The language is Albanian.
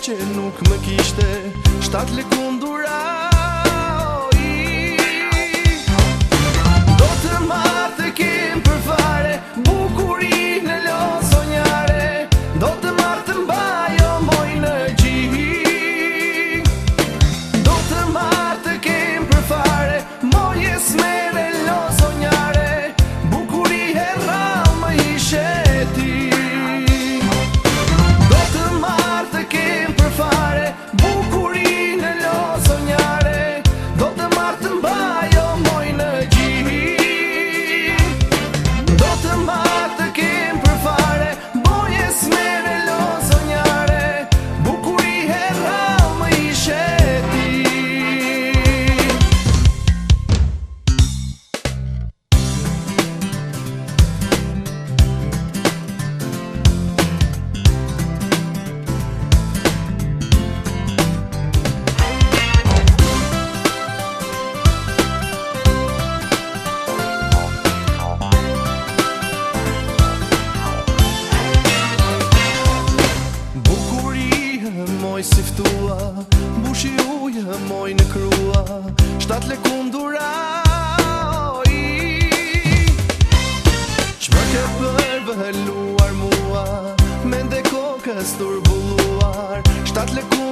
që nuk më kishte 7 lëkundura. Do të marrë të kem për fare bukurinë e lo sonjare, do të marrë të mbajo moj në gjih, do të marrë të kem për fare moj e smere lo sonjare, bukuri e rrallë më ishe ti. Do të marrë të kem për fare bukurinë e lo sonjare, do të marrë të mbajo moj në gjih, do të marrë të kem për fare moj e smere lo sonjare, bukuri e rrallë më ishe ti. Moj si ftua, bushi ujë moj në krua, 7 lëkundura. Ç'më ke përvëluar mua, mende kokës turbulluar, 7 lëkundura.